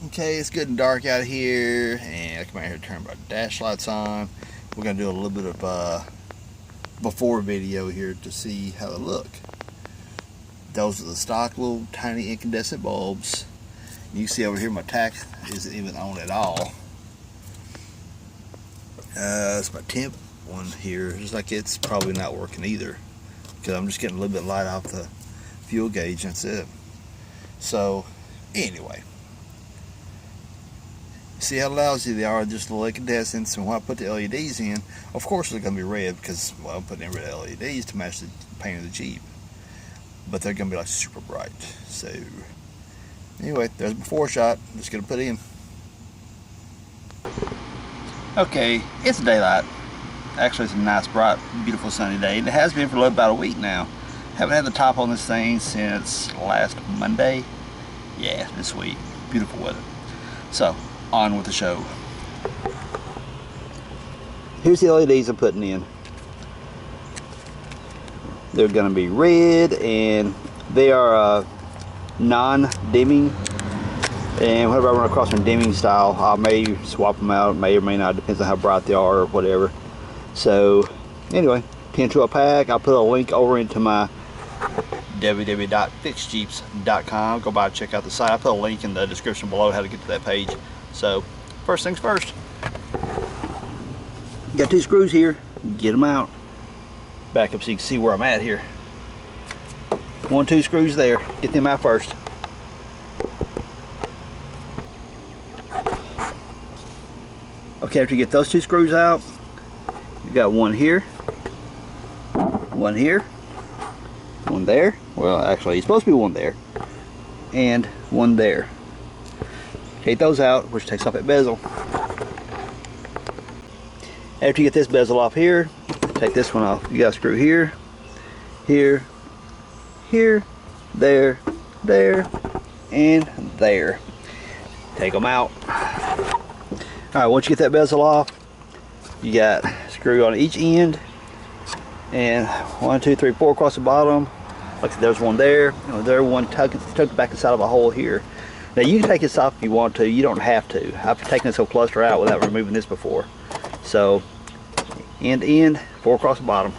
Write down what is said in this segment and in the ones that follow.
Okay, it's getting dark out here, and I come out here to turn my dash lights on. We're going to do a little bit of before video here to see how they look. Those are the stock little tiny incandescent bulbs. You can see over here my tack isn't even on at all. It's my temp one here. Just like it's probably not working either, because I'm just getting a little bit light off the fuel gauge. That's it. So anyway, see how lousy they are, just the incandescents. And when I put the LEDs in, of course they're going to be red, because well, I'm putting in red LEDs to match the paint of the Jeep. But they're going to be like super bright. So anyway, there's a before shot. I'm just going to put in. Okay, it's daylight. Actually, it's a nice, bright, beautiful sunny day. And it has been for about a week now. Haven't had the top on this thing since last Monday. Yeah, this week. Beautiful weather. So, on with the show. Here's the LEDs I'm putting in. They're going to be red, and they are non-dimming. And whenever I run across some dimming style, I may swap them out, may or may not, depends on how bright they are or whatever. So anyway, 10 to a pack. I'll put a link over into my www.fixjeeps.com. Go by and check out the site. I'll put a link in the description below how to get to that page. So first things first, got 2 screws here. Get them out. Back up so you can see where I'm at here. 1, 2 screws there. Get them out first. Okay, after you get those 2 screws out, you got one here, one here, one there. Well, actually, it's supposed to be one there, and one there. Take those out, which takes off that bezel. After you get this bezel off here, take this one off. You got a screw here, here, here, there, there, and there. Take them out. Alright, once you get that bezel off, you got a screw on each end, and 1, 2, 3, 4 across the bottom. Like there's one there, and there's one tucked back inside of a hole here. Now you can take this off if you want to. You don't have to. I've taken this whole cluster out without removing this before. So end to end, 4 across the bottom.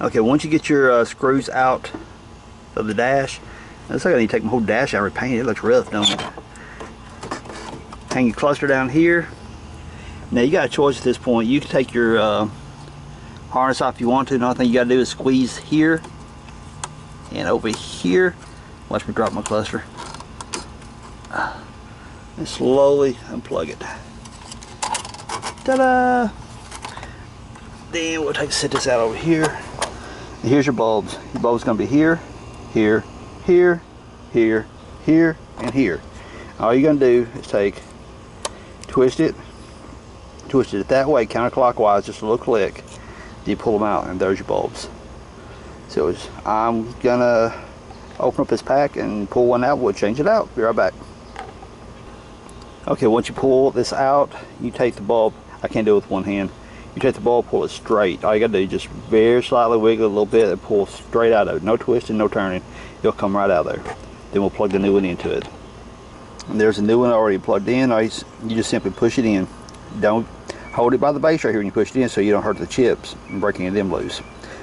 Okay, once you get your screws out of the dash, it looks like I need to take my whole dash out and repaint it. It looks rough, don't it? Hang your cluster down here. Now you got a choice at this point. You can take your harness off if you want to. The only thing you got to do is squeeze here and over here. Watch me drop my cluster. And slowly unplug it. Ta-da! Then we'll set this out over here. And here's your bulbs. Your bulb's going to be here, here, here, here, here, and here. All you're going to do is twist it that way, counterclockwise, just a little click. Then you pull them out, and there's your bulbs. So I'm going to open up this pack and pull one out. We'll change it out. Be right back. Okay, once you pull this out, you take the bulb. I can't do it with one hand. You take the bulb, pull it straight. All you got to do is just very slightly wiggle a little bit and pull straight out of it. No twisting, no turning. It'll come right out of there. Then we'll plug the new one into it. And there's a new one already plugged in. You just simply push it in. Don't hold it by the base right here when you push it in, so you don't hurt the chips and break any of them loose.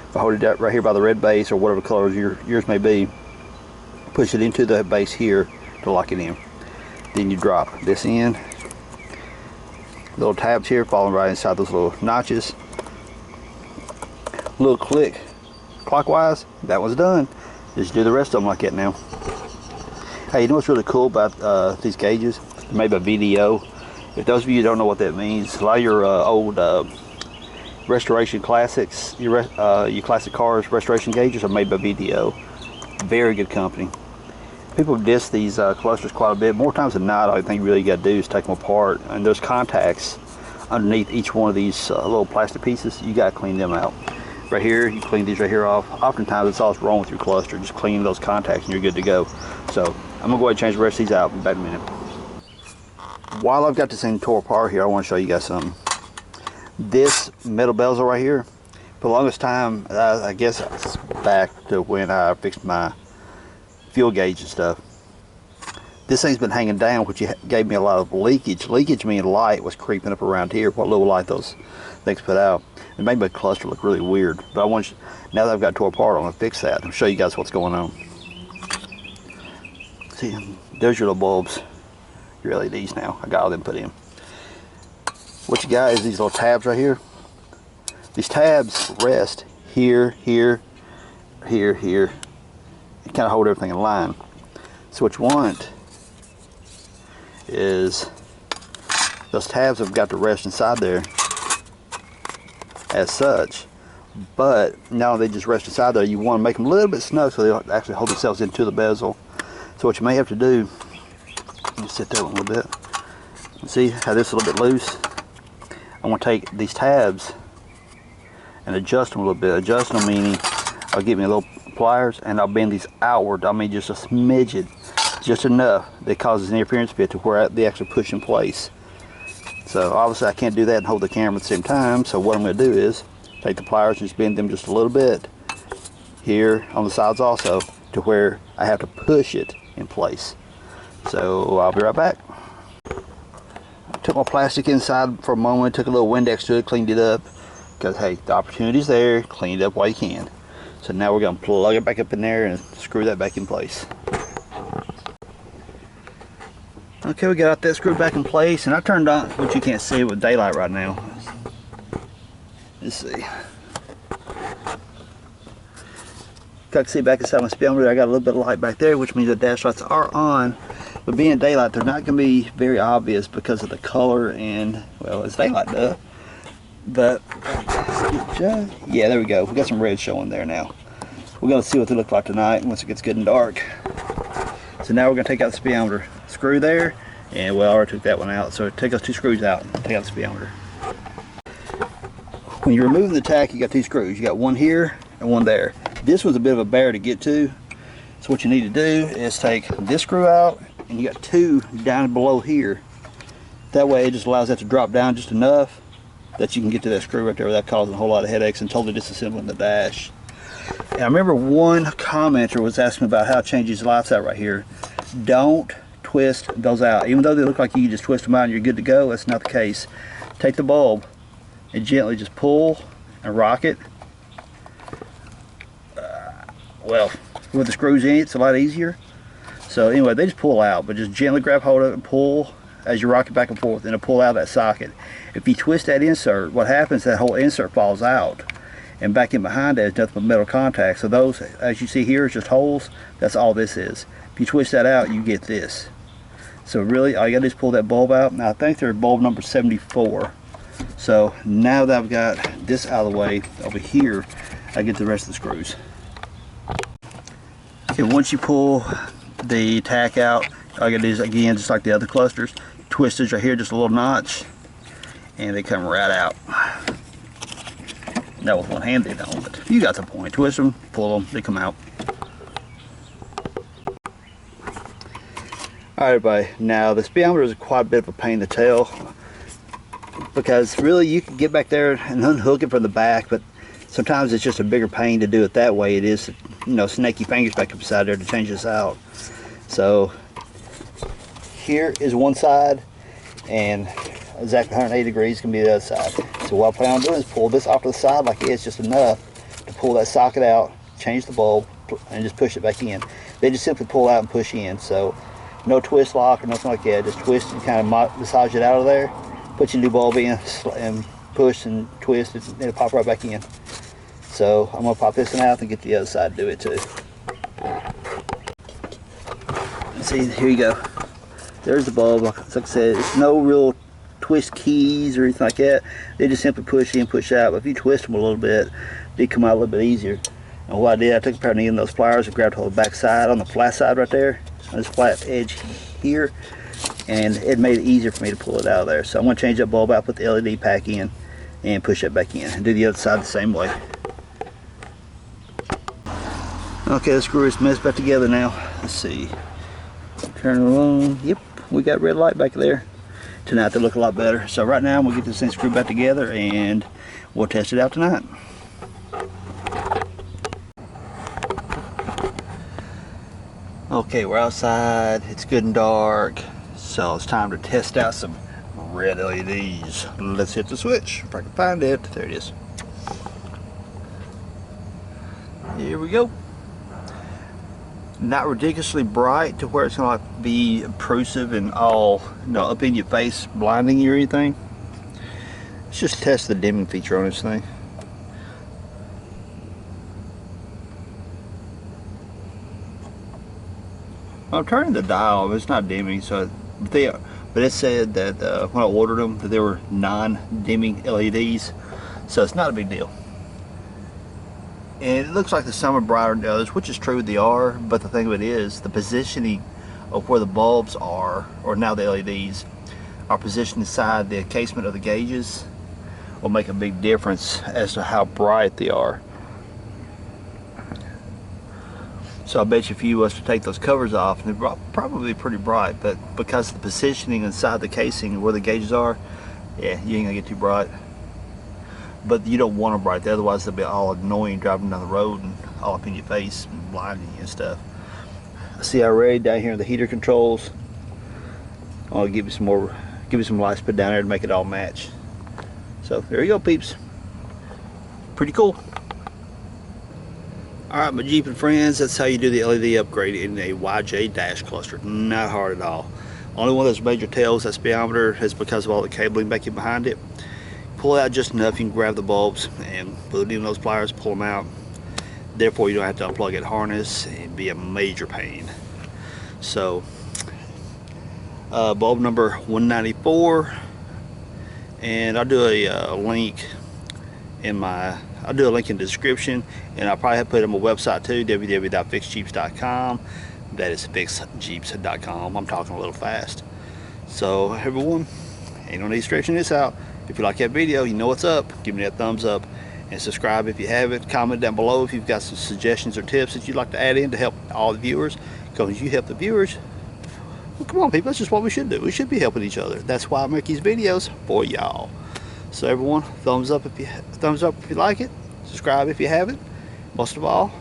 If I hold it right here by the red base or whatever color yours may be, push it into the base here to lock it in. Then you drop this in. Little tabs here falling right inside those little notches. Little click clockwise. That one's done. Just do the rest of them like that now. Hey, you know what's really cool about these gauges? They're made by VDO. If those of you don't know what that means, a lot of your old restoration classics, your classic cars restoration gauges are made by VDO. Very good company. People diss these clusters quite a bit. More times than not, all you think you really got to do is take them apart. And there's contacts underneath each one of these little plastic pieces. You got to clean them out. Right here, you clean these right here off. Oftentimes, it's all that's wrong with your cluster. Just clean those contacts and you're good to go. So I'm going to go ahead and change the rest of these out. Be back in a minute. While I've got this thing tore apart here, I want to show you guys something. This metal bezel right here, for the longest time, I guess it's back to when I fixed my fuel gauge and stuff. This thing's been hanging down, which gave me a lot of leakage. Leakage meaning light was creeping up around here, what little light those things put out. It made my cluster look really weird. But I want you, now that I've got tore apart, I'm gonna fix that and show you guys what's going on. See, there's your little bulbs, your LEDs now. I got all them put in. What you got is these little tabs right here. These tabs rest here, here, here, here. And kind of hold everything in line. So what you want is those tabs have got to rest inside there as such, but now they just rest inside there. You want to make them a little bit snug so they actually hold themselves into the bezel. So what you may have to do, just set that one a little bit. See how this is a little bit loose? I want to take these tabs and adjust them a little bit. Adjust them meaning I'll get me a little pliers and I'll bend these outward. I mean just a smidgen, just enough that causes an interference bit to where they actually push in place. So obviously I can't do that and hold the camera at the same time, so what I'm going to do is take the pliers and just bend them just a little bit here on the sides also to where I have to push it in place. So I'll be right back. I took my plastic inside for a moment, took a little Windex to it, cleaned it up, because hey, the opportunity's there, clean it up while you can. So now we're going to plug it back up in there and screw that back in place. Okay, we got that screwed back in place, and I turned on, which you can't see with daylight right now. Let's see. I can see back inside my speedometer, I got a little bit of light back there, which means the dash lights are on. But being daylight, they're not going to be very obvious because of the color and, well, it's daylight, duh. But, yeah, there we go. We got some red showing there now. We're going to see what they look like tonight once it gets good and dark. So now we're going to take out the speedometer screw there, and well, I already took that one out. So take those two screws out and take out the speedometer. When you're removing the tack, you got two screws. You got one here and one there. This was a bit of a bear to get to. So what you need to do is take this screw out, and you got two down below here. That way it just allows that to drop down just enough that you can get to that screw right there without causing a whole lot of headaches and totally disassembling the dash. And I remember one commenter was asking about how to change these lights out right here. Don't twist those out. Even though they look like you can just twist them out and you're good to go, that's not the case. Take the bulb and gently just pull and rock it. Well, with the screws in, it's a lot easier. So anyway, they just pull out, but just gently grab hold of it and pull as you rock it back and forth, and it'll pull out of that socket. If you twist that insert, what happens is that whole insert falls out, and back in behind that is nothing but metal contact. So those, as you see here, is just holes. That's all this is. If you twist that out, you get this. So really, all you gotta do is pull that bulb out. Now I think they're bulb number 74. So now that I've got this out of the way, over here, I get the rest of the screws. Okay, once you pull the tack out, all you gotta do is, again, just like the other clusters, twist this right here, just a little notch, and they come right out. That was one hand they don't, but you got the point. Twist them, pull them, they come out. Alright everybody, now the speedometer is quite a bit of a pain in the tail, because really you can get back there and unhook it from the back, but sometimes it's just a bigger pain to do it that way. It is, you know, snake your fingers back up inside there to change this out. So here is one side, and exactly 180 degrees can be the other side. So what I plan on doing is pull this off to the side like it's just enough to pull that socket out, change the bulb, and just push it back in. They just simply pull out and push in. So no twist lock or nothing like that. Just twist and kind of massage it out of there, put your new bulb in, and push and twist, and it'll pop right back in. So I'm going to pop this one out and get the other side to do it too. See, here you go. There's the bulb. Like I said, it's no real twist keys or anything like that. They just simply push in, push out. But if you twist them a little bit, they come out a little bit easier. And what I did, I took a pair of those pliers and grabbed hold of the back side on the flat side right there, on this flat edge here, and it made it easier for me to pull it out of there. So I'm going to change that bulb out, put the LED pack in, and push it back in, and do the other side the same way. Okay, the screw is messed back together now. Let's see. Turn it on. Yep, we got red light back there. Tonight they look a lot better. So right now we'll get this thing screwed back together and we'll test it out tonight. Okay, we're outside, it's good and dark, so it's time to test out some red LEDs. Let's hit the switch, if I can find it. There it is. Here we go. Not ridiculously bright to where it's gonna like be obtrusive and all, you know, up in your face, blinding you or anything. Let's just test the dimming feature on this thing. I'm turning the dial, it's not dimming, so but it said that when I ordered them that they were non-dimming LEDs, so it's not a big deal. And it looks like some are brighter than others, which is true, they are, but the thing of it is the positioning of where the bulbs are, or now the LEDs are positioned inside the casement of the gauges, will make a big difference as to how bright they are. So I bet you if you was to take those covers off, they're probably pretty bright, but because of the positioning inside the casing where the gauges are, yeah, you ain't gonna get too bright. But you don't want them bright, otherwise they'll be all annoying driving down the road and all up in your face and blinding you and stuff. I see already down here in the heater controls, I'll give you some more, give you some lights put down there to make it all match. So there you go, peeps. Pretty cool. Alright, my Jeeping friends, that's how you do the LED upgrade in a YJ dash cluster. Not hard at all. Only one of those major tells, that speedometer, is because of all the cabling back in behind it. Pull out just enough, you can grab the bulbs and put it in those pliers, pull them out. Therefore, you don't have to unplug that harness and be a major pain. So, bulb number 194, and I'll do a link in my, I'll do a link in the description, and I'll probably have put it on my website too, www.fixjeeps.com. That is fixjeeps.com. I'm talking a little fast. So everyone, ain't no need stretching this out. If you like that video, you know what's up. Give me that thumbs up and subscribe if you haven't. Comment down below if you've got some suggestions or tips that you'd like to add in to help all the viewers. Because you help the viewers, well, come on people, that's just what we should do. We should be helping each other. That's why I make these videos for y'all. So everyone, thumbs up if you like it. Subscribe if you haven't. Most of all,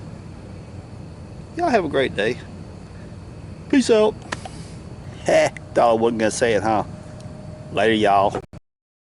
y'all have a great day. Peace out. Heh, thought I wasn't gonna say it, huh? Later, y'all.